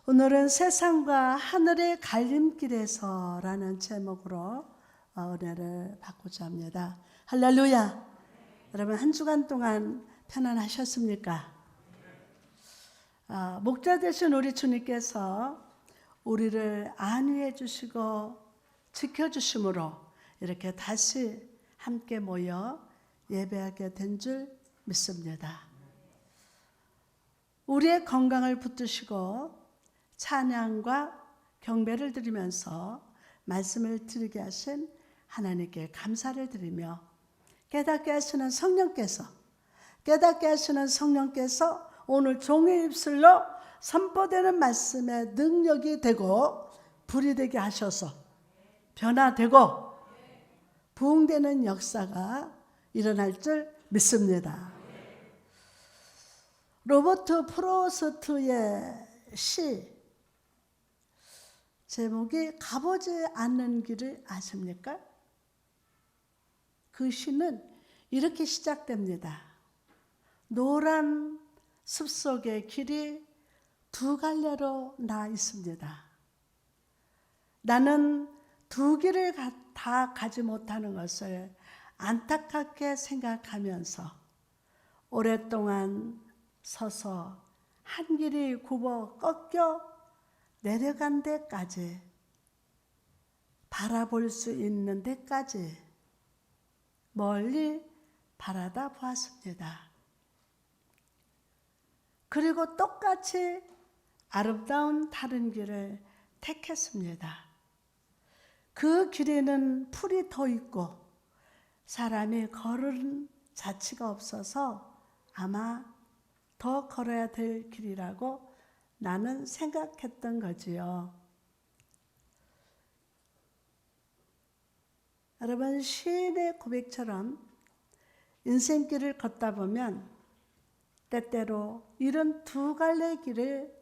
오늘은 세상과 하늘의 갈림길에서라는 제목으로 은혜를 받고자 합니다. 할렐루야. 여러분 한 주간 동안 편안하셨습니까? 목자 되신 우리 주님께서 우리를 안위해 주시고 지켜주심으로 이렇게 다시 함께 모여 예배하게 된 줄 믿습니다. 우리의 건강을 붙드시고 찬양과 경배를 드리면서 말씀을 드리게 하신 하나님께 감사를 드리며 깨닫게 하시는 성령께서 오늘 종의 입술로 선포되는 말씀의 능력이 되고 불이 되게 하셔서 변화되고 부흥되는 역사가 일어날 줄 믿습니다. 로버트 프로스트의 시 제목이 가보지 않는 길을 아십니까? 그 시는 이렇게 시작됩니다. 노란 숲속의 길이 두 갈래로 나 있습니다. 나는 두 길을 다 가지 못하는 것을 안타깝게 생각하면서 오랫동안 서서 한 길이 굽어 꺾여 내려간 데까지 바라볼 수 있는 데까지 멀리 바라다 보았습니다. 그리고 똑같이 아름다운 다른 길을 택했습니다. 그 길에는 풀이 더 있고 사람이 걸은 자취가 없어서 아마 더 걸어야 될 길이라고 나는 생각했던 거지요. 여러분 시인의 고백처럼 인생길을 걷다 보면 때때로 이런 두 갈래 길을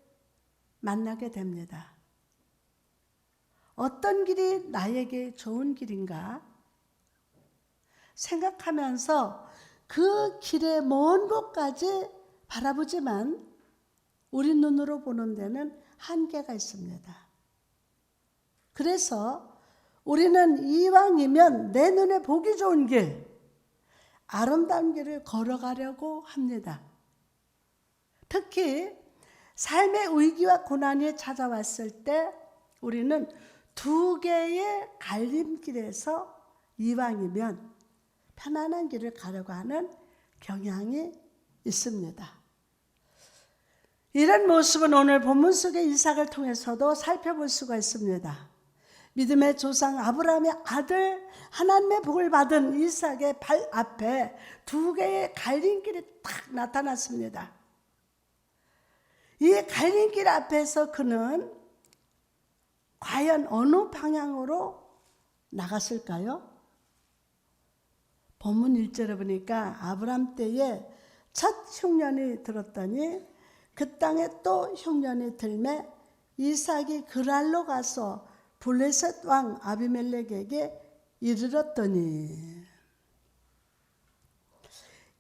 만나게 됩니다. 어떤 길이 나에게 좋은 길인가 생각하면서 그 길의 먼 곳까지 바라보지만 우리 눈으로 보는 데는 한계가 있습니다. 그래서 우리는 이왕이면 내 눈에 보기 좋은 길, 아름다운 길을 걸어가려고 합니다. 특히 삶의 위기와 고난이 찾아왔을 때 우리는 두 개의 갈림길에서 이왕이면 편안한 길을 가려고 하는 경향이 있습니다. 이런 모습은 오늘 본문 속의 이삭을 통해서도 살펴볼 수가 있습니다. 믿음의 조상 아브라함의 아들 하나님의 복을 받은 이삭의 발 앞에 두 개의 갈림길이 딱 나타났습니다. 이 갈림길 앞에서 그는 과연 어느 방향으로 나갔을까요? 본문 1절에 보니까 아브라함 때에 첫 흉년이 들었더니 그 땅에 또 흉년이 들매 이삭이 그랄로 가서 블레셋 왕 아비멜렉에게 이르렀더니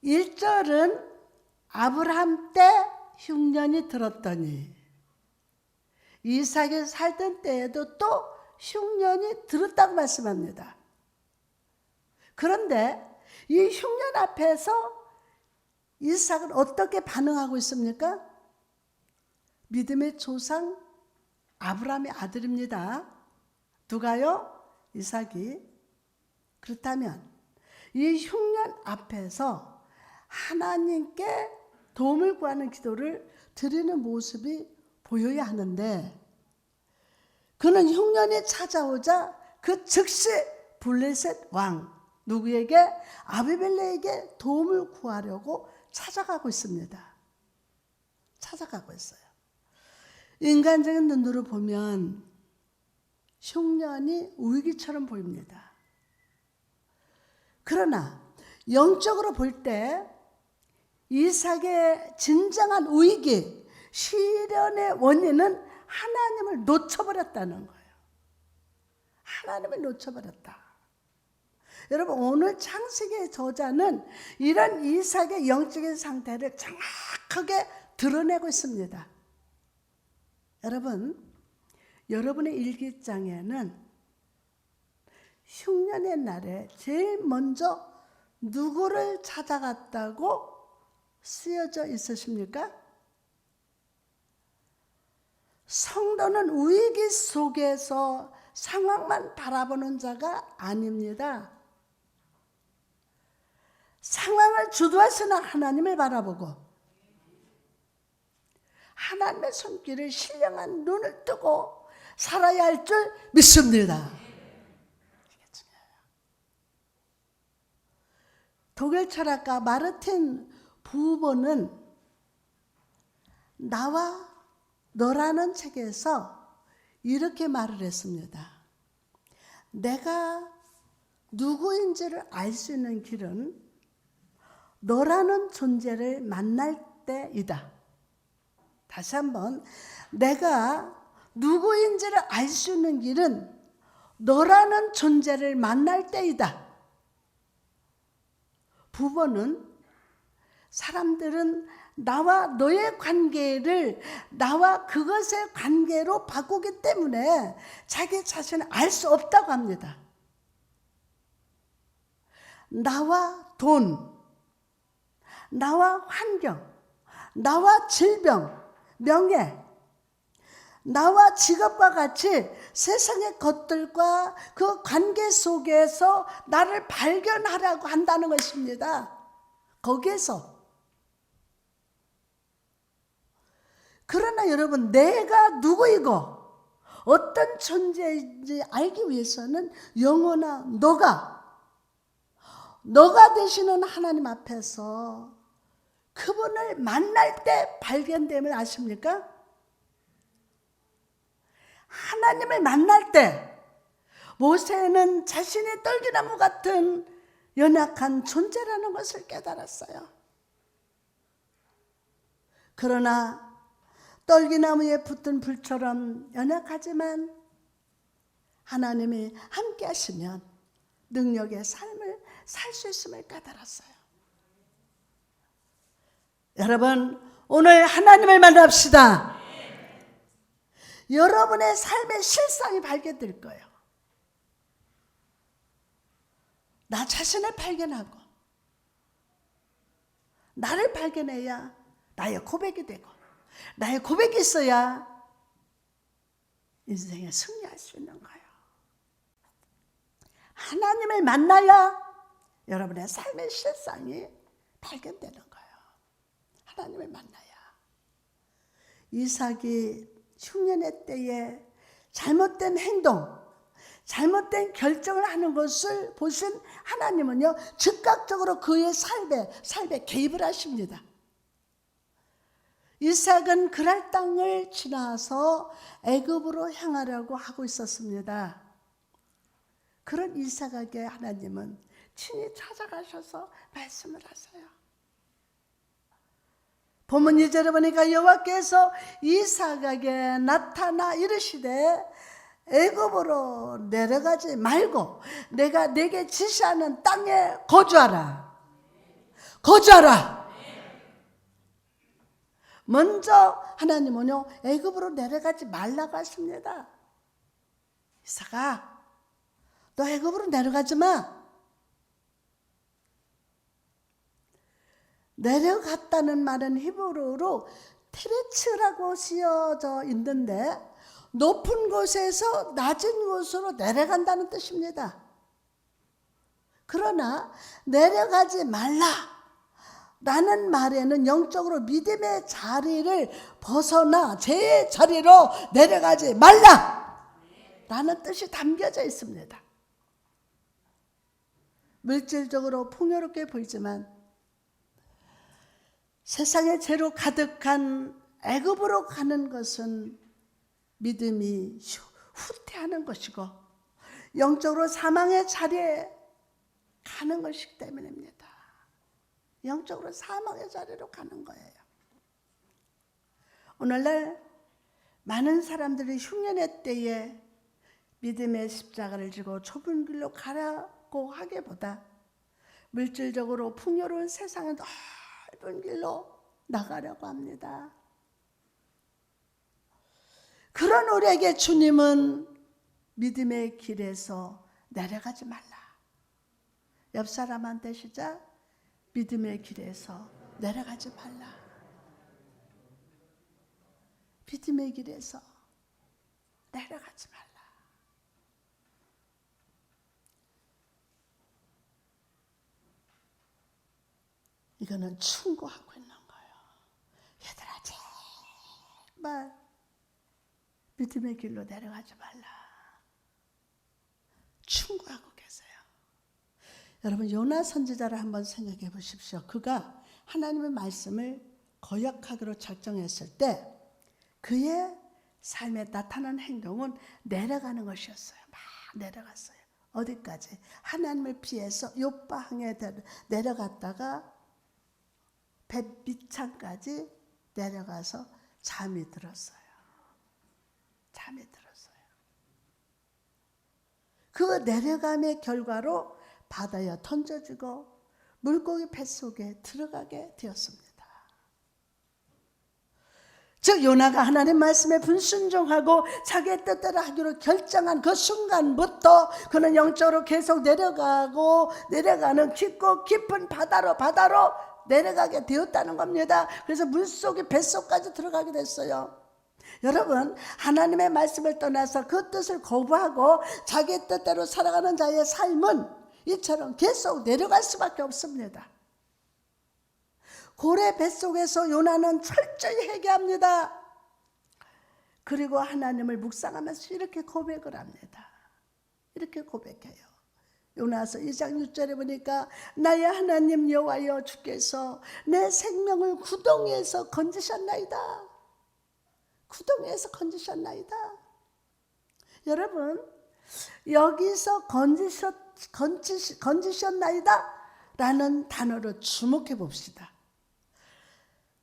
1절은 아브라함 때 흉년이 들었더니 이삭이 살던 때에도 또 흉년이 들었다고 말씀합니다. 그런데 이 흉년 앞에서 이삭은 어떻게 반응하고 있습니까? 믿음의 조상 아브라함의 아들입니다. 누가요? 이삭이. 그렇다면 이 흉년 앞에서 하나님께 도움을 구하는 기도를 드리는 모습이 보여야 하는데 그는 흉년이 찾아오자 그 즉시 블레셋 왕 누구에게? 아비멜렉에게 도움을 구하려고 찾아가고 있습니다. 찾아가고 있어요. 인간적인 눈으로 보면 흉년이 위기처럼 보입니다. 그러나 영적으로 볼 때 이삭의 진정한 위기, 시련의 원인은 하나님을 놓쳐버렸다는 거예요. 하나님을 놓쳐버렸다. 여러분 오늘 창세기의 저자는 이런 이삭의 영적인 상태를 정확하게 드러내고 있습니다. 여러분, 여러분의 일기장에는 흉년의 날에 제일 먼저 누구를 찾아갔다고 쓰여져 있으십니까? 성도는 위기 속에서 상황만 바라보는 자가 아닙니다. 상황을 주도하시는 하나님을 바라보고 하나님의 손길을 신령한 눈을 뜨고 살아야 할 줄 믿습니다. 이게 중요해요. 독일 철학가 마르틴 부버는 나와 너라는 책에서 이렇게 말을 했습니다. 내가 누구인지를 알 수 있는 길은 너라는 존재를 만날 때이다. 다시 한번, 내가 누구인지를 알 수 있는 길은 너라는 존재를 만날 때이다. 부모는 사람들은 나와 너의 관계를 나와 그것의 관계로 바꾸기 때문에 자기 자신을 알 수 없다고 합니다. 나와 돈, 나와 환경, 나와 질병, 명예, 나와 직업과 같이 세상의 것들과 그 관계 속에서 나를 발견하라고 한다는 것입니다. 거기에서. 그러나 여러분, 내가 누구이고 어떤 존재인지 알기 위해서는 영혼아 너가 되시는 하나님 앞에서 그분을 만날 때 발견됨을 아십니까? 하나님을 만날 때 모세는 자신이 떨기나무 같은 연약한 존재라는 것을 깨달았어요. 그러나 떨기나무에 붙은 불처럼 연약하지만 하나님이 함께 하시면 능력의 삶을 살 수 있음을 깨달았어요. 여러분, 오늘 하나님을 만납시다. 여러분의 삶의 실상이 발견될 거예요. 나 자신을 발견하고 나를 발견해야 나의 고백이 되고 나의 고백이 있어야 인생에 승리할 수 있는 거예요. 하나님을 만나야 여러분의 삶의 실상이 발견되는 거예요. 하나님을 만나야. 이삭이 흉년의 때에 잘못된 행동, 잘못된 결정을 하는 것을 보신 하나님은요, 즉각적으로 그의 삶에 개입을 하십니다. 이삭은 그랄 땅을 지나서 애굽으로 향하려고 하고 있었습니다. 그런 이삭에게 하나님은 친히 찾아가셔서 말씀을 하세요. 본문 2절에 보니까 여호와께서 이삭에게 나타나 이르시되 애굽으로 내려가지 말고 내가 내게 지시하는 땅에 거주하라. 먼저 하나님은요, 애굽으로 내려가지 말라고 하십니다. 이삭아, 너 애굽으로 내려가지 마. 내려갔다는 말은 히브리어로 테레츠라고 쓰여져 있는데 높은 곳에서 낮은 곳으로 내려간다는 뜻입니다. 그러나 내려가지 말라 라는 말에는 영적으로 믿음의 자리를 벗어나 죄의 자리로 내려가지 말라 라는 뜻이 담겨져 있습니다. 물질적으로 풍요롭게 보이지만 세상의 죄로 가득한 애굽으로 가는 것은 믿음이 후퇴하는 것이고 영적으로 사망의 자리에 가는 것이기 때문입니다. 영적으로 사망의 자리로 가는 거예요. 오늘날 많은 사람들이 흉년의 때에 믿음의 십자가를 지고 좁은 길로 가라고 하기보다 물질적으로 풍요로운 세상의 넓은 길로 나가려고 합니다. 그런 우리에게 주님은 믿음의 길에서 내려가지 말라. 옆 사람한테 시작. 믿음의 길에서 내려가지 말라. 믿음의 길에서 내려가지 말라. 이거는 충고하고 있는 거예요. 얘들아, 제발 믿음의 길로 내려가지 말라. 충고하고 계세요. 여러분, 요나 선지자를 한번 생각해 보십시오. 그가 하나님의 말씀을 거역하기로 작정했을 때 그의 삶에 나타난 행동은 내려가는 것이었어요. 막 내려갔어요. 어디까지? 하나님을 피해서 욥바항에 내려갔다가 배 밑창까지 내려가서 잠이 들었어요. 잠이 들었어요. 그 내려감의 결과로 바다에 던져지고 물고기 뱃속에 들어가게 되었습니다. 즉 요나가 하나님 말씀에 불순종하고 자기의 뜻대로 하기로 결정한 그 순간부터 그는 영적으로 계속 내려가는 깊고 깊은 바다로 내려가게 되었다는 겁니다. 그래서 물속에 뱃속까지 들어가게 됐어요. 여러분, 하나님의 말씀을 떠나서 그 뜻을 거부하고 자기의 뜻대로 살아가는 자의 삶은 이처럼 계속 내려갈 수밖에 없습니다. 고래 뱃속에서 요나는 철저히 회개합니다. 그리고 하나님을 묵상하면서 이렇게 고백을 합니다. 이렇게 고백해요. 요나서 2장 6절에 보니까 나의 하나님 여호와여 주께서 내 생명을 구덩이에서 건지셨나이다. 구덩이에서 건지셨나이다. 여러분, 여기서 건지셨나이다 라는 단어로 주목해 봅시다.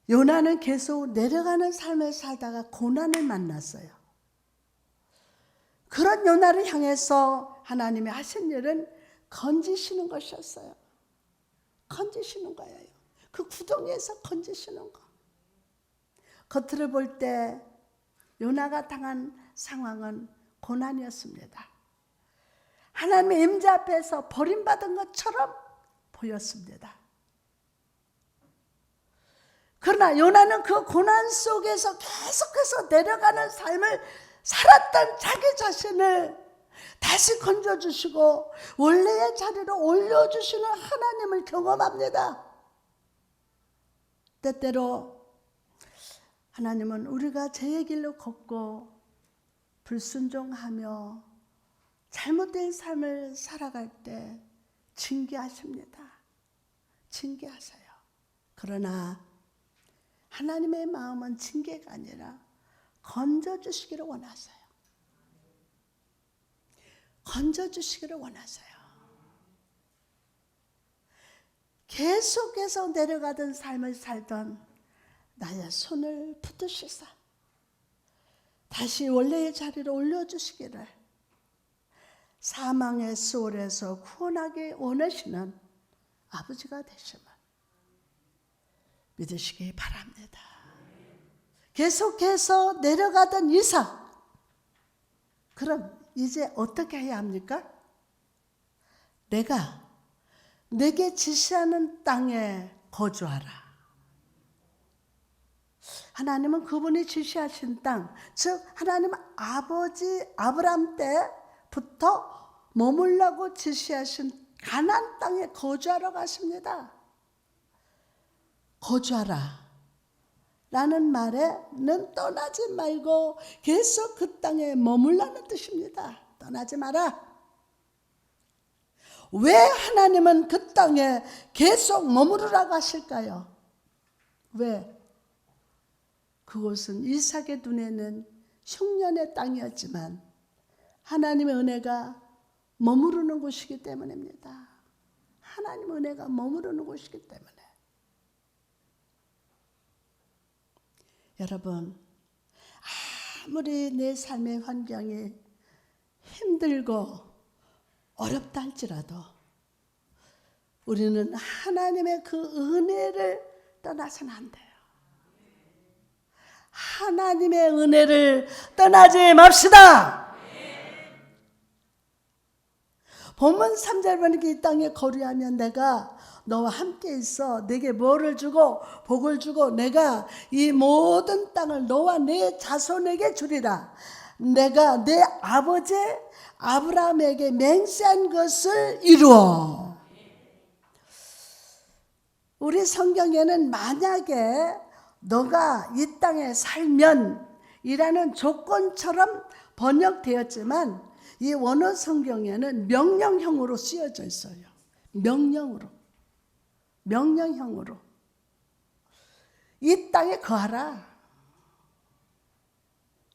요나는 계속 내려가는 삶을 살다가 고난을 만났어요. 그런 요나를 향해서 하나님이 하신 일은 건지시는 것이었어요. 건지시는 거예요. 그 구덩이에서 건지시는 거. 겉으로 볼 때 요나가 당한 상황은 고난이었습니다. 하나님의 임재 앞에서 버림받은 것처럼 보였습니다. 그러나 요나는 그 고난 속에서 계속해서 내려가는 삶을 살았던 자기 자신을 다시 건져주시고 원래의 자리로 올려주시는 하나님을 경험합니다. 때때로 하나님은 우리가 죄의 길로 걷고 불순종하며 잘못된 삶을 살아갈 때 징계하십니다. 징계하세요. 그러나 하나님의 마음은 징계가 아니라 건져주시기를 원하세요. 건져주시기를 원하세요. 계속해서 내려가던 삶을 살던 나의 손을 붙드시사 다시 원래의 자리로 올려주시기를 사망의 수월에서 구원하기 원하시는 아버지가 되심을 믿으시기 바랍니다. 계속해서 내려가던 이삭, 그럼 이제 어떻게 해야 합니까? 내게 지시하는 땅에 거주하라. 하나님은 그분이 지시하신 땅, 즉 하나님 아버지 아브라함 때부터 머물라고 지시하신 가나안 땅에 거주하러 가십니다. 거주하라 라는 말에는 떠나지 말고 계속 그 땅에 머물라는 뜻입니다. 떠나지 마라. 왜 하나님은 그 땅에 계속 머무르라고 하실까요? 왜? 그곳은 이삭의 눈에는 흉년의 땅이었지만 하나님의 은혜가 머무르는 곳이기 때문입니다. 하나님의 은혜가 머무르는 곳이기 때문에. 여러분, 아무리 내 삶의 환경이 힘들고 어렵다 할지라도 우리는 하나님의 그 은혜를 떠나서는 안 돼요. 하나님의 은혜를 떠나지 맙시다. 본문 3절 보니까 이 땅에 거류하면 내가 너와 함께 있어 내게 뭐를 주고 복을 주고 내가 이 모든 땅을 너와 내 자손에게 주리라. 내가 내 아버지 아브라함에게 맹세한 것을 이루어. 우리 성경에는 만약에 너가 이 땅에 살면 이라는 조건처럼 번역되었지만 이 원어 성경에는 명령형으로 쓰여져 있어요. 명령으로. 이 땅에 거하라.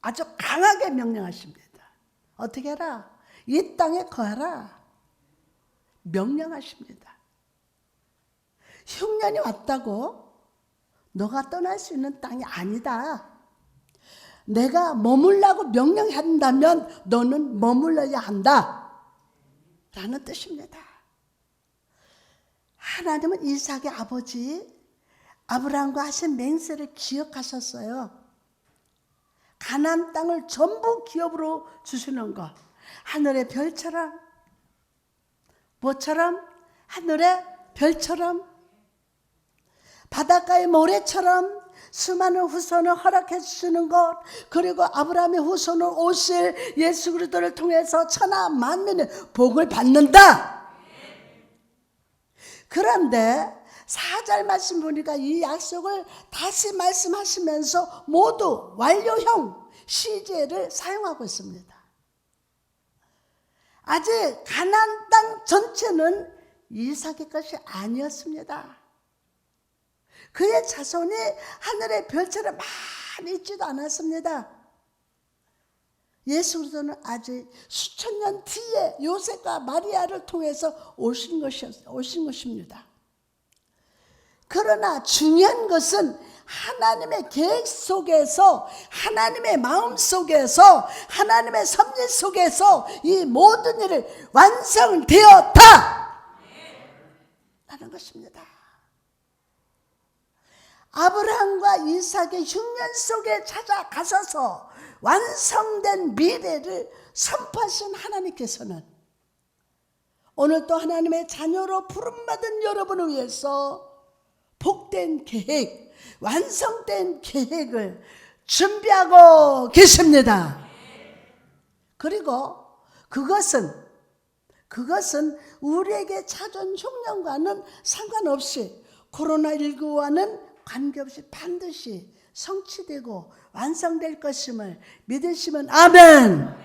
아주 강하게 명령하십니다. 어떻게 해라? 이 땅에 거하라. 명령하십니다. 흉년이 왔다고 너가 떠날 수 있는 땅이 아니다. 내가 머물라고 명령한다면 너는 머물러야 한다. 라는 뜻입니다. 하나님은 이삭의 아버지 아브라함과 하신 맹세를 기억하셨어요. 가나안 땅을 전부 기업으로 주시는 것. 하늘의 별처럼, 뭐처럼? 하늘의 별처럼, 바닷가의 모래처럼 수많은 후손을 허락해 주시는 것, 그리고 아브라함의 후손을 오실 예수 그리스도를 통해서 천하 만민의 복을 받는다. 그런데 4절 말씀 보니까 이 약속을 다시 말씀하시면서 모두 완료형 시제를 사용하고 있습니다. 아직 가나안 땅 전체는 이삭의 것이 아니었습니다. 그의 자손이 하늘의 별처럼 많이 있지도 않았습니다. 예수 그리스도는 아직 수천 년 뒤에 요셉과 마리아를 통해서 오신 것입니다. 그러나 중요한 것은 하나님의 계획 속에서, 하나님의 마음 속에서, 하나님의 섭리 속에서 이 모든 일이 완성되었다 라는 것입니다. 아브라함과 이삭의 흉년 속에 찾아가셔서 완성된 미래를 선포하신 하나님께서는 오늘 또 하나님의 자녀로 부름받은 여러분을 위해서 복된 계획, 완성된 계획을 준비하고 계십니다. 그리고 그것은 우리에게 찾아온 흉년과는 상관없이 코로나19와는 관계없이 반드시 성취되고 완성될 것임을 믿으시면 아멘.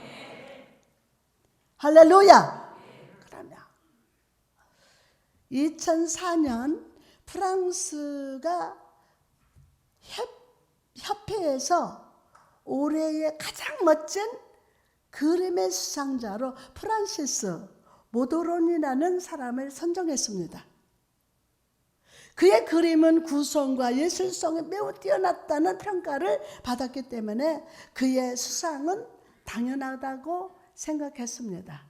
할렐루야. 그러면 2004년 프랑스가 협회에서 올해의 가장 멋진 그림의 수상자로 프란시스 모도론이라는 사람을 선정했습니다. 그의 그림은 구성과 예술성이 매우 뛰어났다는 평가를 받았기 때문에 그의 수상은 당연하다고 생각했습니다.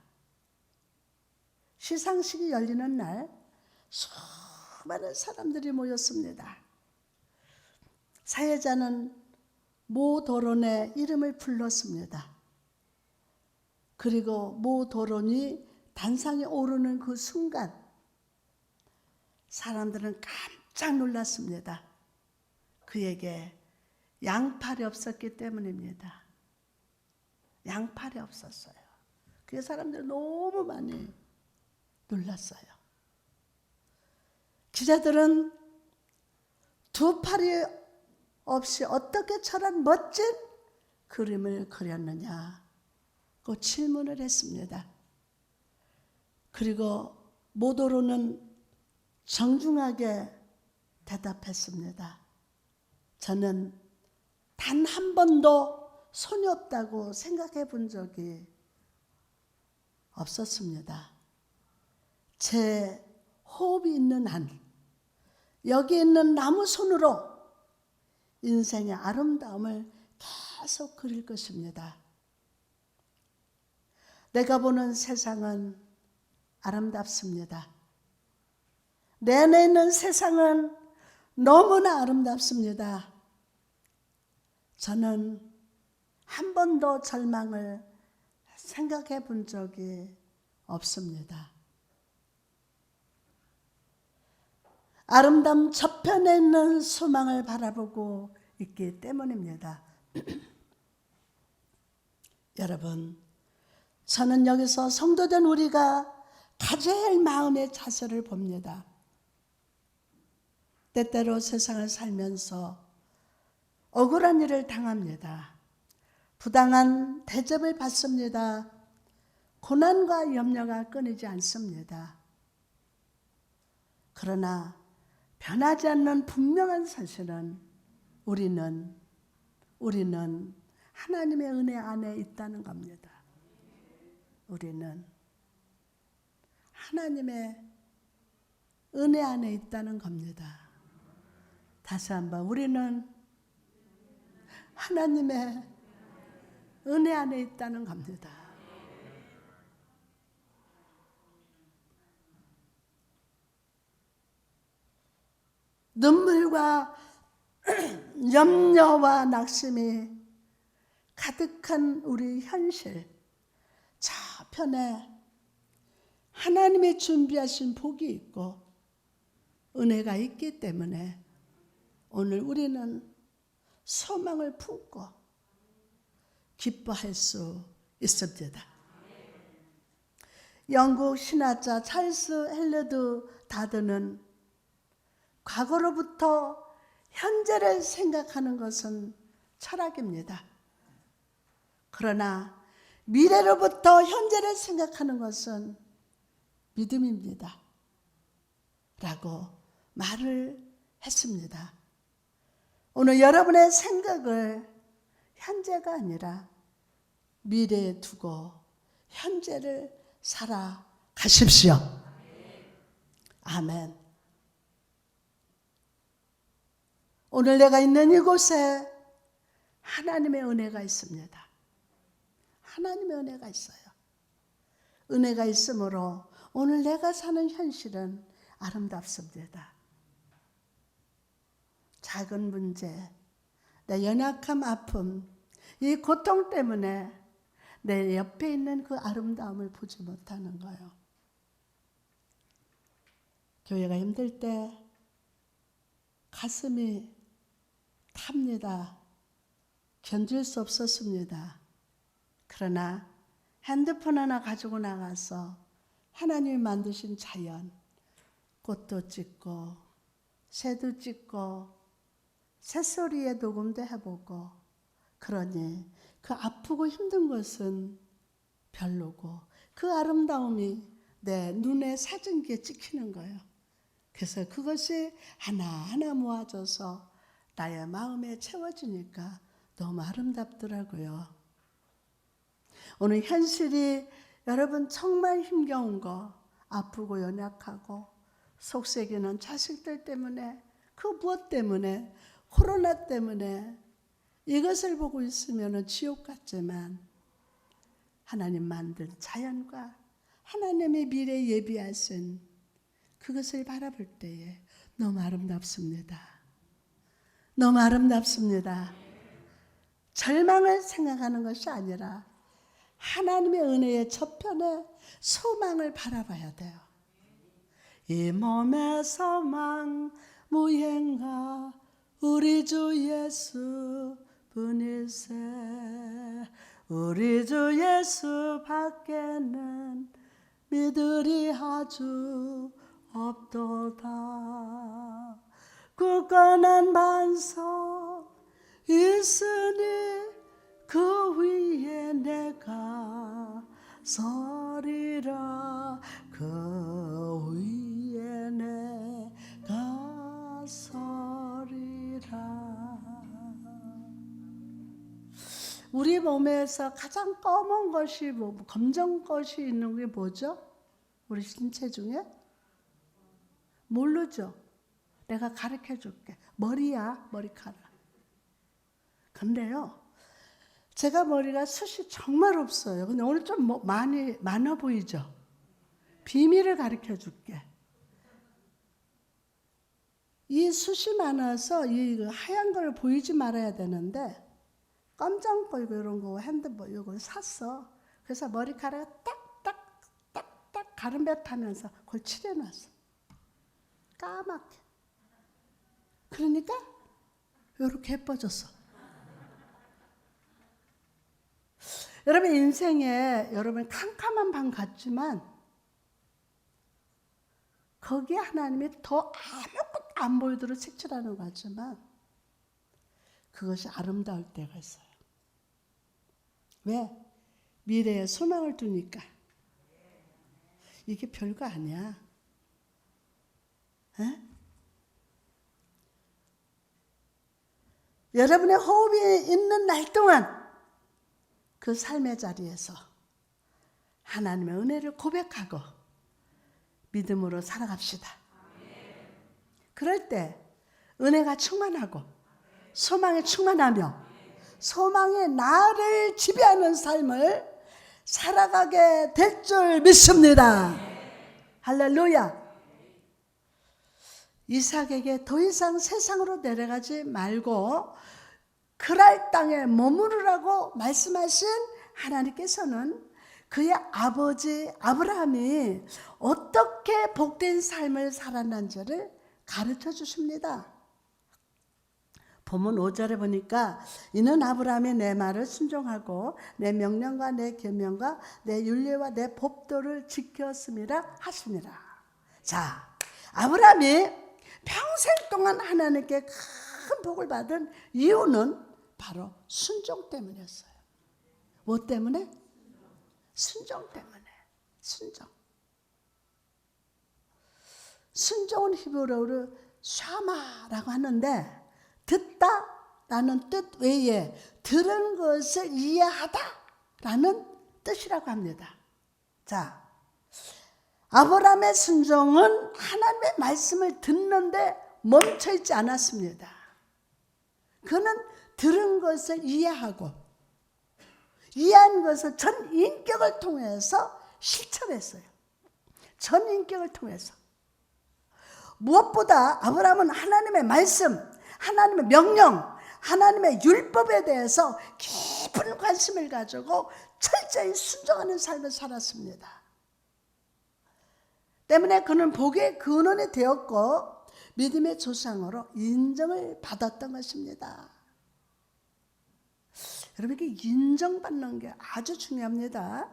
시상식이 열리는 날 수많은 사람들이 모였습니다. 사회자는 모도론의 이름을 불렀습니다. 그리고 모도론이 단상에 오르는 그 순간 사람들은 깜짝 놀랐습니다. 그에게 양팔이 없었기 때문입니다. 양팔이 없었어요. 그 사람들이 너무 많이 놀랐어요. 기자들은 두 팔이 없이 어떻게 저런 멋진 그림을 그렸느냐고 질문을 했습니다. 그리고 모도로는 정중하게 대답했습니다. 저는 단 한 번도 손이 없다고 생각해 본 적이 없었습니다. 제 호흡이 있는 한 여기 있는 나무 손으로 인생의 아름다움을 계속 그릴 것입니다. 내가 보는 세상은 아름답습니다. 내 안에 있는 세상은 너무나 아름답습니다. 저는 한 번도 절망을 생각해 본 적이 없습니다. 아름다운 저편에 있는 소망을 바라보고 있기 때문입니다. 여러분, 저는 여기서 성도된 우리가 가져야 할 마음의 자세를 봅니다. 때때로 세상을 살면서 억울한 일을 당합니다. 부당한 대접을 받습니다. 고난과 염려가 끊이지 않습니다. 그러나 변하지 않는 분명한 사실은 우리는 하나님의 은혜 안에 있다는 겁니다. 우리는 하나님의 은혜 안에 있다는 겁니다. 다시 한번, 우리는 하나님의 은혜 안에 있다는 겁니다. 눈물과 염려와 낙심이 가득한 우리 현실, 저편에 하나님의 준비하신 복이 있고 은혜가 있기 때문에 오늘 우리는 소망을 품고 기뻐할 수 있습니다. 영국 신학자 찰스 헬러드 다드는 과거로부터 현재를 생각하는 것은 철학입니다. 그러나 미래로부터 현재를 생각하는 것은 믿음입니다. 라고 말을 했습니다. 오늘 여러분의 생각을 현재가 아니라 미래에 두고 현재를 살아가십시오. 아멘. 오늘 내가 있는 이곳에 하나님의 은혜가 있습니다. 하나님의 은혜가 있어요. 은혜가 있으므로 오늘 내가 사는 현실은 아름답습니다. 작은 문제, 내 연약함, 아픔, 이 고통 때문에 내 옆에 있는 그 아름다움을 보지 못하는 거예요. 교회가 힘들 때 가슴이 탑니다. 견딜 수 없었습니다. 그러나 핸드폰 하나 가지고 나가서 하나님이 만드신 자연, 꽃도 찍고 새도 찍고 새소리에 녹음도 해보고, 그러니 그 아프고 힘든 것은 별로고 그 아름다움이 내 눈에 사진기에 찍히는 거예요. 그래서 그것이 하나하나 모아져서 나의 마음에 채워지니까 너무 아름답더라고요. 오늘 현실이 여러분 정말 힘겨운 거, 아프고 연약하고 속썩이는 자식들 때문에, 그 무엇 때문에, 코로나 때문에 이것을 보고 있으면 지옥 같지만 하나님 만든 자연과 하나님의 미래 예비하신 그것을 바라볼 때에 너무 아름답습니다. 너무 아름답습니다. 절망을 생각하는 것이 아니라 하나님의 은혜의 저편에 소망을 바라봐야 돼요. 이 몸의 소망 무행하 우리 주 예수 분일세. 우리 주 예수 밖에는 믿으리 아주 없도다. 굳건한 반석 있으니 그 위에 내가 서리라. 그 위에 내가 서리라. 우리 몸에서 가장 검은 것이 검정 것이 있는 게 뭐죠? 우리 신체 중에? 모르죠? 내가 가르쳐 줄게. 머리야, 머리카락. 근데요, 제가 머리가 숱이 정말 없어요. 근데 오늘 좀 많아 보이죠? 비밀을 가르쳐 줄게. 이 숱이 많아서 이 하얀 걸 보이지 말아야 되는데, 깜짝 보이고 이런 거 핸드폰 이걸 샀어. 그래서 머리카락을 딱딱딱딱 가름뱉하면서 그걸 칠해놨어. 까맣게. 그러니까 이렇게 예뻐졌어. 여러분 인생에 여러분 캄캄한 방 같지만 거기에 하나님이 더 아무것도 안 보이도록 색칠하는 것 같지만 그것이 아름다울 때가 있어요. 왜? 미래에 소망을 두니까. 이게 별거 아니야. 에? 여러분의 호흡이 있는 날 동안 그 삶의 자리에서 하나님의 은혜를 고백하고 믿음으로 살아갑시다. 그럴 때 은혜가 충만하고 소망이 충만하며 소망의 나를 지배하는 삶을 살아가게 될 줄 믿습니다. 할렐루야. 이삭에게 더 이상 세상으로 내려가지 말고 그랄 땅에 머무르라고 말씀하신 하나님께서는 그의 아버지 아브라함이 어떻게 복된 삶을 살았는지를 가르쳐 주십니다. 본문 5절에 보니까 이는 아브라함이 내 말을 순종하고 내 명령과 내 계명과 내 율례와 내 법도를 지켰음이라 하시니라. 자, 아브라함이 평생 동안 하나님께 큰 복을 받은 이유는 바로 순종 때문이었어요. 뭐 때문에? 순종 때문에. 순종. 순종은 히브리어로 샤마라고 하는데 듣다라는 뜻 외에 들은 것을 이해하다라는 뜻이라고 합니다. 자, 아브라함의 순종은 하나님의 말씀을 듣는데 멈춰있지 않았습니다. 그는 들은 것을 이해하고 이해한 것을 전 인격을 통해서 실천했어요. 전 인격을 통해서. 무엇보다 아브라함은 하나님의 말씀, 하나님의 명령, 하나님의 율법에 대해서 깊은 관심을 가지고 철저히 순종하는 삶을 살았습니다. 때문에 그는 복의 근원이 되었고 믿음의 조상으로 인정을 받았던 것입니다. 여러분, 이게 인정받는 게 아주 중요합니다.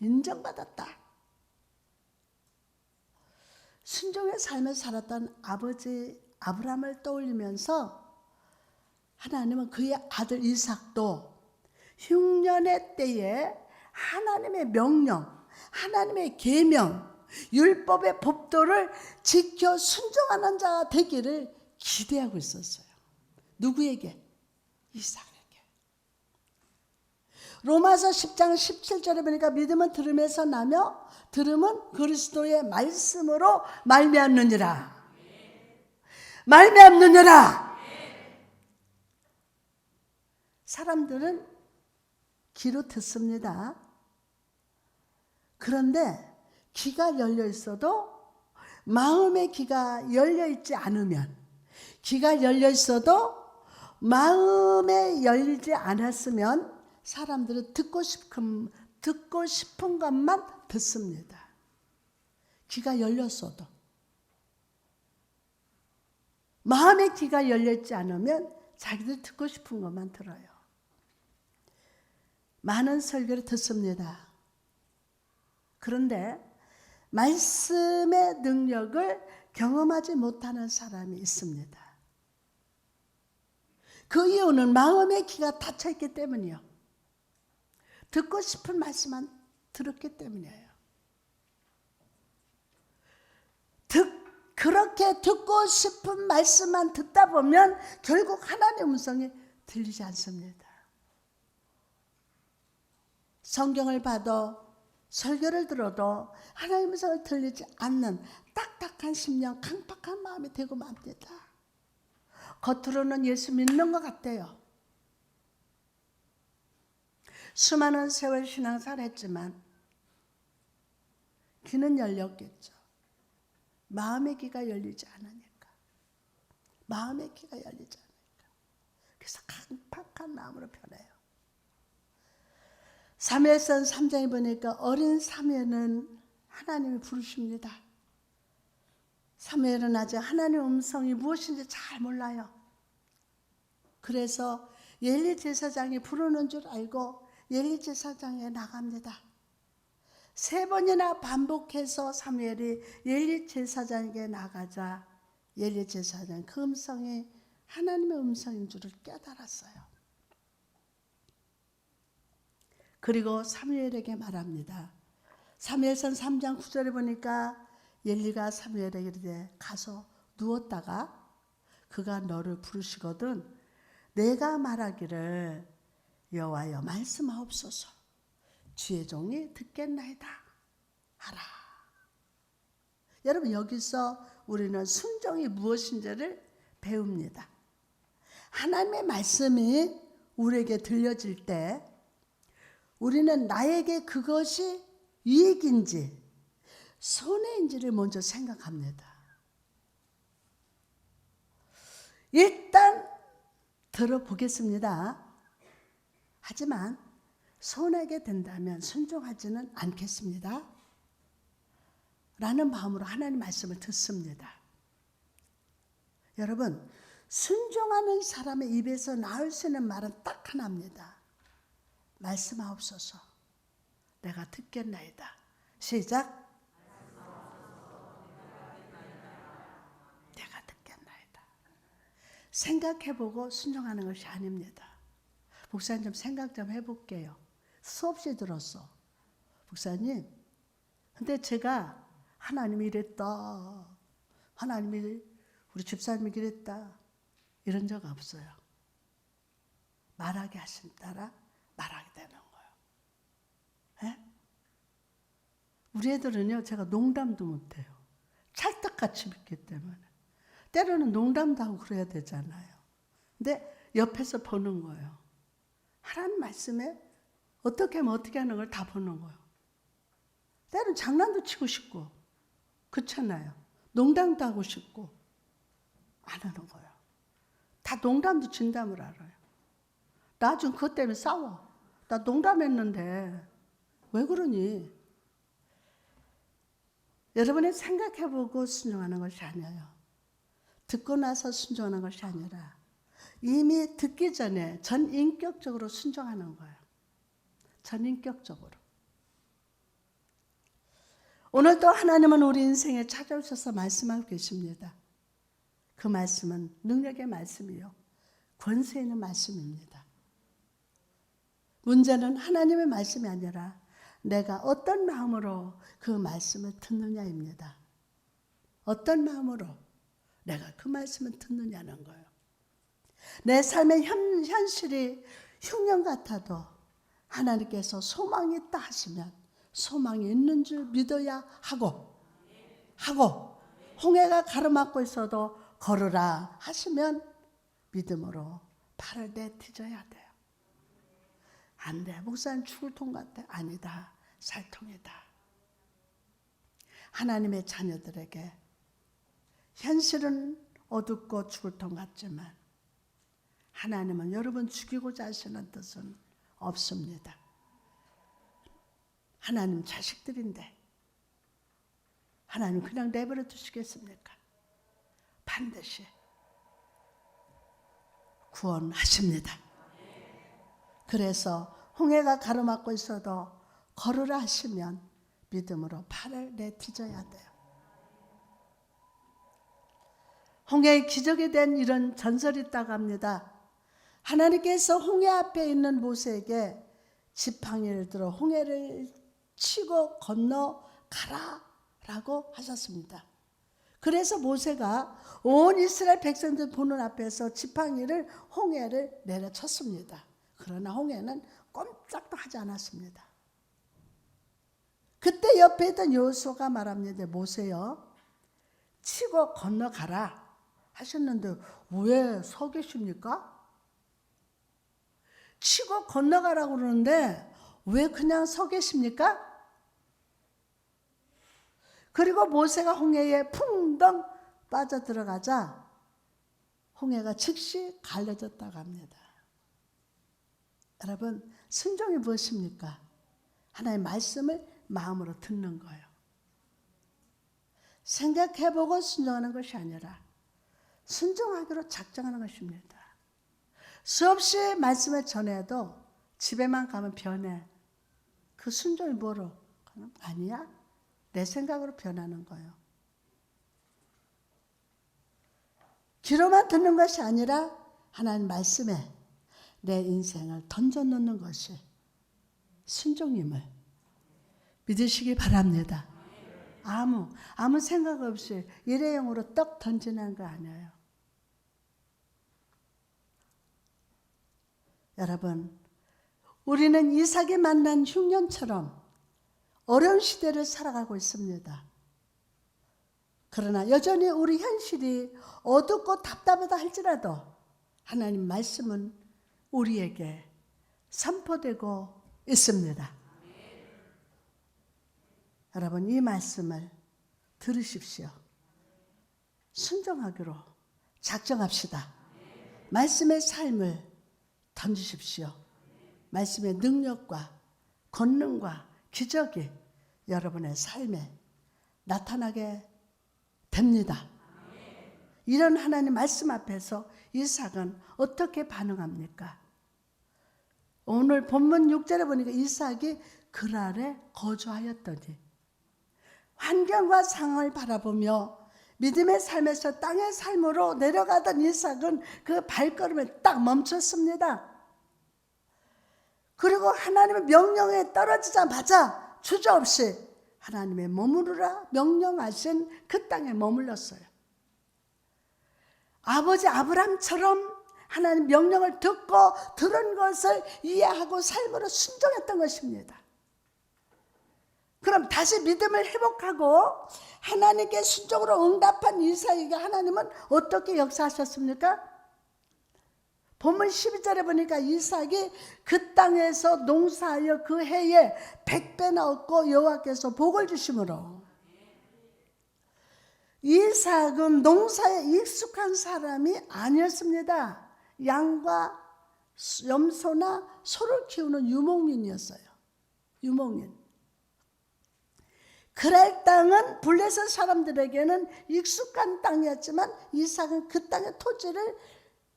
인정받았다. 순종의 삶을 살았던 아버지 아브라함을 떠올리면서 하나님은 그의 아들 이삭도 흉년의 때에 하나님의 명령, 하나님의 계명, 율법의 법도를 지켜 순종하는 자가 되기를 기대하고 있었어요. 누구에게? 이삭에게. 로마서 10장 17절에 보니까 믿음은 들음에서 나며 들음은 그리스도의 말씀으로 말미암느니라. 말미암느니라. 사람들은 귀로 듣습니다. 그런데 귀가 열려 있어도 마음의 귀가 열려 있지 않으면, 귀가 열려 있어도 마음에 열리지 않았으면 사람들은 듣고 싶은 것만 듣습니다. 귀가 열렸어도. 마음의 귀가 열렸지 않으면 자기들 듣고 싶은 것만 들어요. 많은 설교를 듣습니다. 그런데 말씀의 능력을 경험하지 못하는 사람이 있습니다. 그 이유는 마음의 귀가 닫혀있기 때문이요. 듣고 싶은 말씀만 들었기 때문이에요. 그렇게 듣고 싶은 말씀만 듣다 보면 결국 하나님의 음성이 들리지 않습니다. 성경을 봐도 설교를 들어도 하나님의 음성을 들리지 않는 딱딱한 심령, 강팍한 마음이 되고 맙니다. 겉으로는 예수 믿는 것 같아요. 수많은 세월 신앙생활을 했지만 귀는 열렸겠죠. 마음의 귀가 열리지 않으니까. 마음의 귀가 열리지 않으니까. 그래서 강팍한 마음으로 변해요. 사무엘상 3장에 보니까 어린 사무엘은 하나님이 부르십니다. 사무엘은 아직 하나님의 음성이 무엇인지 잘 몰라요. 그래서 엘리 제사장이 부르는 줄 알고 엘리 제사장에 나갑니다. 3번이나 반복해서 사무엘이 엘리 제사장에게 나가자 엘리 제사장은 그 음성이 하나님의 음성인 줄을 깨달았어요. 그리고 사무엘에게 말합니다. 사무엘상 3장 9절에 보니까 엘리가 사무엘에게 이르되 가서 누웠다가 그가 너를 부르시거든 내가 말하기를 여호와여 말씀하옵소서 주의 종이 듣겠나이다 하라. 여러분 여기서 우리는 순종이 무엇인지를 배웁니다. 하나님의 말씀이 우리에게 들려질 때 우리는 나에게 그것이 유익인지 손해인지를 먼저 생각합니다. 일단 들어보겠습니다. 하지만 손해게 된다면 순종하지는 않겠습니다. 라는 마음으로 하나님 말씀을 듣습니다. 여러분, 순종하는 사람의 입에서 나올 수 있는 말은 딱 하나입니다. 말씀하옵소서. 내가 듣겠나이다. 시작. 내가 듣겠나이다. 생각해보고 순종하는 것이 아닙니다. 목사님 좀 생각 좀 해볼게요. 수없이 들었어. 목사님, 근데 제가 하나님이 이랬다. 하나님이 우리 집사님이 이랬다. 이런 적 없어요. 말하게 하신 따라 말하게 되는 거예요. 에? 우리 애들은요, 제가 농담도 못해요. 찰떡같이 믿기 때문에. 때로는 농담도 하고 그래야 되잖아요. 근데 옆에서 보는 거예요. 하나님 말씀에 어떻게 하면 어떻게 하는 걸 다 보는 거예요. 때로는 장난도 치고 싶고, 그렇잖아요. 농담도 하고 싶고, 안 하는 거예요. 다 농담도 진담을 알아요. 나중에 그것 때문에 싸워. 나 농담했는데 왜 그러니? 여러분이 생각해보고 순종하는 것이 아니에요. 듣고 나서 순종하는 것이 아니라 이미 듣기 전에 전인격적으로 순종하는 거예요. 전인격적으로. 오늘도 하나님은 우리 인생에 찾아오셔서 말씀하고 계십니다. 그 말씀은 능력의 말씀이요. 권세 있는 말씀입니다. 문제는 하나님의 말씀이 아니라 내가 어떤 마음으로 그 말씀을 듣느냐입니다. 어떤 마음으로 내가 그 말씀을 듣느냐는 거예요. 내 삶의 현실이 흉년 같아도 하나님께서 소망이 있다 하시면 소망이 있는 줄 믿어야 하고 홍해가 가로막고 있어도 걸으라 하시면 믿음으로 발을 내딛어야 돼요. 안 돼. 목사님 죽을 통 같아. 아니다. 살 통이다. 하나님의 자녀들에게 현실은 어둡고 죽을 통 같지만 하나님은 여러분 죽이고자 하시는 뜻은 없습니다. 하나님 자식들인데 하나님 그냥 내버려 두시겠습니까? 반드시 구원하십니다. 그래서 홍해가 가로막고 있어도 걸으라 하시면 믿음으로 발을 내딛어야 돼요. 홍해의 기적에 대한 이런 전설이 있다고 합니다. 하나님께서 홍해 앞에 있는 모세에게 지팡이를 들어 홍해를 치고 건너가라라고 하셨습니다. 그래서 모세가 온 이스라엘 백성들 보는 앞에서 지팡이를 홍해를 내려쳤습니다. 그러나 홍해는 꼼짝도 하지 않았습니다. 그때 옆에 있던 여호수아가 말합니다. 모세여, 치고 건너가라 하셨는데 왜 서 계십니까? 치고 건너가라고 그러는데 왜 그냥 서 계십니까? 그리고 모세가 홍해에 풍덩 빠져들어가자 홍해가 즉시 갈라졌다고 합니다. 여러분, 순종이 무엇입니까? 하나님의 말씀을 마음으로 듣는 거예요. 생각해보고 순종하는 것이 아니라 순종하기로 작정하는 것입니다. 수없이 말씀을 전해도 집에만 가면 변해. 그 순종이 뭐로? 아니야. 내 생각으로 변하는 거예요. 귀로만 듣는 것이 아니라 하나님 말씀에 내 인생을 던져놓는 것이 순종임을 믿으시기 바랍니다. 아무 생각 없이 일회용으로 떡 던지는 거 아니에요. 여러분, 우리는 이삭이 만난 흉년처럼 어려운 시대를 살아가고 있습니다. 그러나 여전히 우리 현실이 어둡고 답답하다 할지라도 하나님 말씀은 우리에게 선포되고 있습니다. 여러분, 이 말씀을 들으십시오. 순종하기로 작정합시다. 말씀의 삶을 던지십시오. 말씀의 능력과 권능과 기적이 여러분의 삶에 나타나게 됩니다. 이런 하나님 말씀 앞에서 이삭은 어떻게 반응합니까? 오늘 본문 6절에 보니까 이삭이 그랄에 거주하였더니, 환경과 상황을 바라보며 믿음의 삶에서 땅의 삶으로 내려가던 이삭은 그 발걸음을 딱 멈췄습니다. 그리고 하나님의 명령에 떨어지자마자 주저없이 하나님의 머무르라 명령하신 그 땅에 머물렀어요. 아버지 아브람처럼 하나님 명령을 듣고 들은 것을 이해하고 삶으로 순종했던 것입니다. 그럼 다시 믿음을 회복하고 하나님께 순종으로 응답한 이삭에게 하나님은 어떻게 역사하셨습니까? 본문 12절에 보니까 이삭이 그 땅에서 농사하여 그 해에 100배나 얻고 여호와께서 복을 주심으로, 이삭은 농사에 익숙한 사람이 아니었습니다. 양과 염소나 소를 키우는 유목민이었어요. 유목민. 그랄 땅은 블레셋 사람들에게는 익숙한 땅이었지만 이삭은 그 땅의 토지를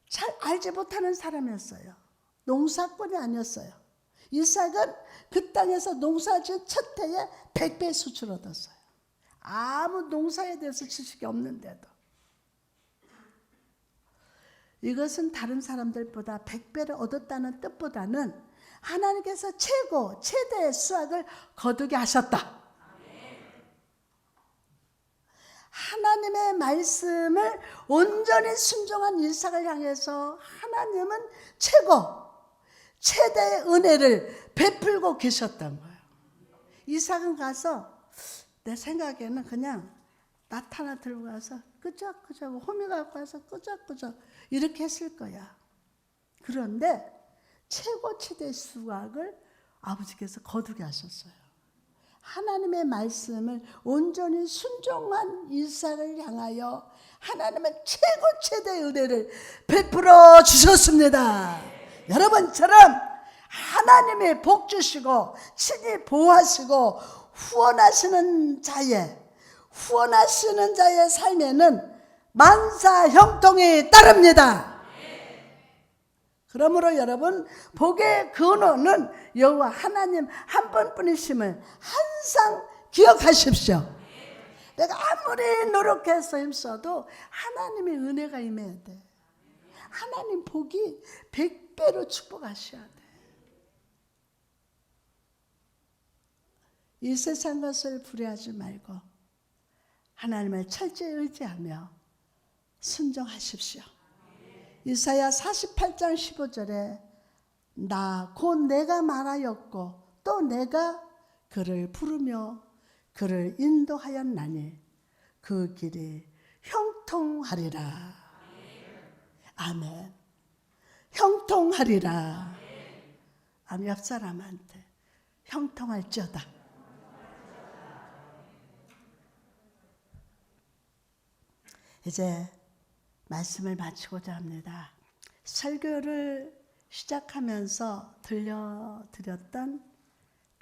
잘 알지 못하는 사람이었어요. 농사꾼이 아니었어요. 이삭은 그 땅에서 농사지은 첫 해에 100배 수출 얻었어요. 아무 농사에 대해서 지식이 없는데도. 이것은 다른 사람들보다 100배를 얻었다는 뜻보다는 하나님께서 최대의 수확을 거두게 하셨다. 하나님의 말씀을 온전히 순종한 이삭을 향해서 하나님은 최대의 은혜를 베풀고 계셨던 거예요. 이삭은 가서 내 생각에는 그냥 나타나 들고 가서 끄적끄적 호미 갖고 와서 끄적끄적 이렇게 했을 거야. 그런데 최대의 수확을 아버지께서 거두게 하셨어요. 하나님의 말씀을 온전히 순종한 이삭을 향하여 하나님은 최대의 은혜를 베풀어 주셨습니다. 여러분처럼 하나님이 복 주시고 친히 보호하시고 후원하시는 자의 삶에는 만사 형통이 따릅니다. 그러므로 여러분, 복의 근원은 여호와 하나님 한 분뿐이심을 항상 기억하십시오. 내가 아무리 노력해서 힘써도 하나님의 은혜가 임해야 돼. 하나님 복이 100배로 축복하셔야 돼. 이 세상 것을 불의하지 말고 하나님을 철저히 의지하며 순종하십시오. 이사야 48장 15절에 곧 내가 말하였고 또 내가 그를 부르며 그를 인도하였나니 그 길이 형통하리라. 아멘. 형통하리라. 아멘. 옆 사람한테 형통할지어다. 이제 말씀을 마치고자 합니다. 설교를 시작하면서 들려드렸던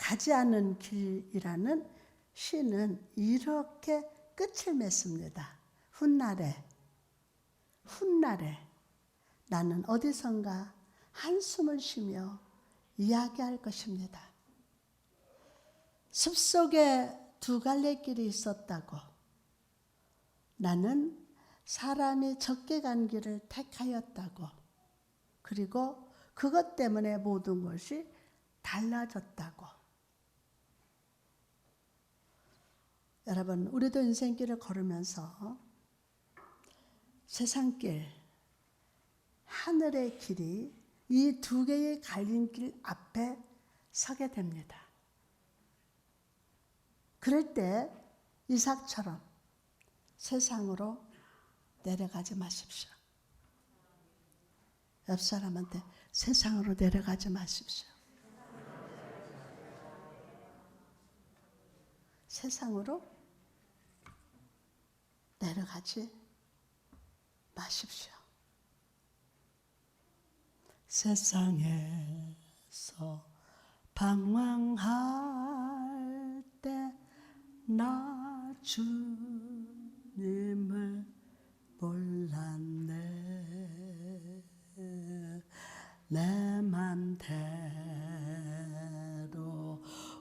가지 않은 길이라는 시는 이렇게 끝을 맺습니다. 훗날에 나는 어디선가 한숨을 쉬며 이야기할 것입니다. 숲속에 두 갈래 길이 있었다고. 나는 사람이 적게 간 길을 택하였다고. 그리고 그것 때문에 모든 것이 달라졌다고. 여러분, 우리도 인생길을 걸으면서 세상길, 하늘의 길이 이 두 개의 갈림길 앞에 서게 됩니다. 그럴 때 이삭처럼 세상으로 내려가지 마십시오. 옆 사람한테 세상으로 내려가지 마십시오. 세상으로 내려가지 마십시오. 세상에서 방황할 때 나 주님을 몰랐네. 내 맘대로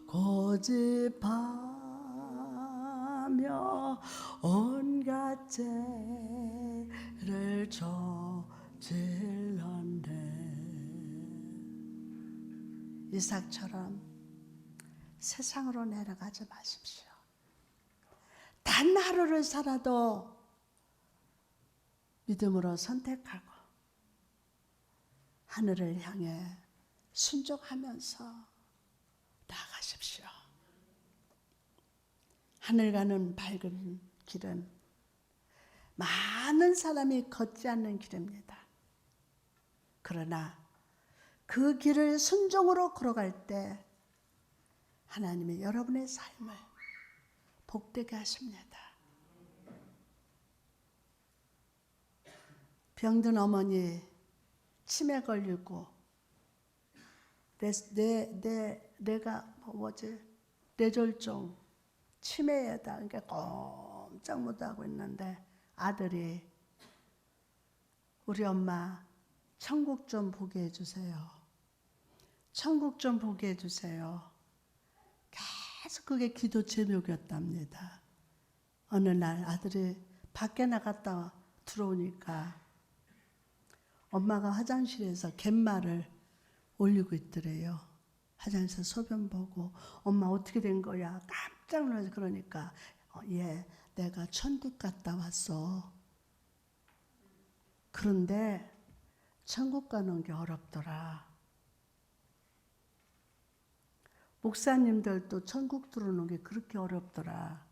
고집하며 온갖 죄를 저질렀네. 이삭처럼 세상으로 내려가지 마십시오. 단 하루를 살아도 믿음으로 선택하고 하늘을 향해 순종하면서 나아가십시오. 하늘 가는 밝은 길은 많은 사람이 걷지 않는 길입니다. 그러나 그 길을 순종으로 걸어갈 때 하나님이 여러분의 삶을 복되게 하십니다. 병든 어머니 치매 걸리고 내가 뇌졸중 치매에다 그러니까 꼼짝 못하고 있는데 아들이 우리 엄마 천국 좀 보게 해주세요. 천국 좀 보게 해주세요. 계속 그게 기도 제목이었답니다. 어느 날 아들이 밖에 나갔다 들어오니까 엄마가 화장실에서 갯말을 올리고 있더래요. 화장실에서 소변 보고 엄마 어떻게 된 거야? 깜짝 놀라서 그러니까 내가 천국 갔다 왔어. 그런데 천국 가는 게 어렵더라. 목사님들도 천국 들어오는 게 그렇게 어렵더라.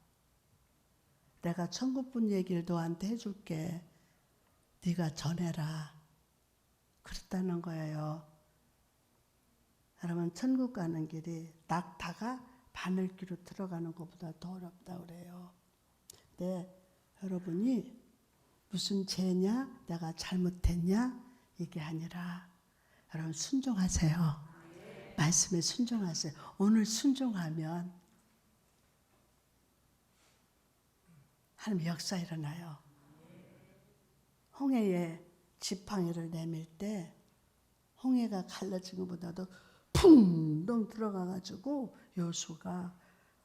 내가 천국분 얘기를 너한테 해줄게. 네가 전해라. 그랬다는 거예요. 여러분, 천국 가는 길이 낙타가 바늘귀로 들어가는 것보다 더 어렵다 그래요. 근데 여러분이 무슨 죄냐? 내가 잘못했냐? 이게 아니라 여러분 순종하세요. 말씀에 순종하세요. 오늘 순종하면 하나님 역사 일어나요. 홍해에 지팡이를 내밀 때 홍해가 갈라진 것보다도 풍덩 들어가가지고 여수가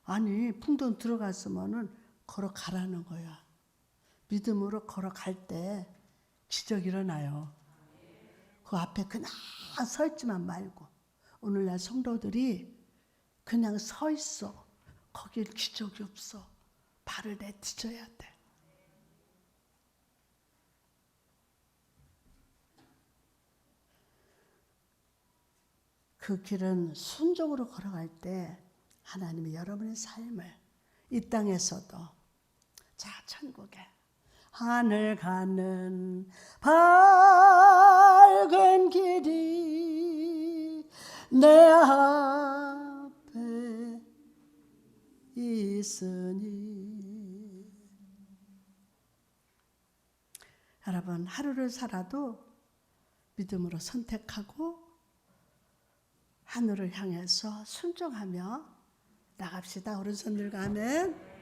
아니 풍덩 들어갔으면은 걸어가라는 거야. 믿음으로 걸어갈 때 기적이 일어나요. 그 앞에 그냥 서 있지만 말고 오늘날 성도들이 그냥 서 있어. 거길 기적이 없어. 발을 내딛어야 돼. 그 길은 순종으로 걸어갈 때 하나님이 여러분의 삶을 이 땅에서도 자 천국에 하늘 가는 밝은 길이 내 앞에 있으니 여러분 하루를 살아도 믿음으로 선택하고 하늘을 향해서 순종하며 나갑시다. 오른손 들고 아멘.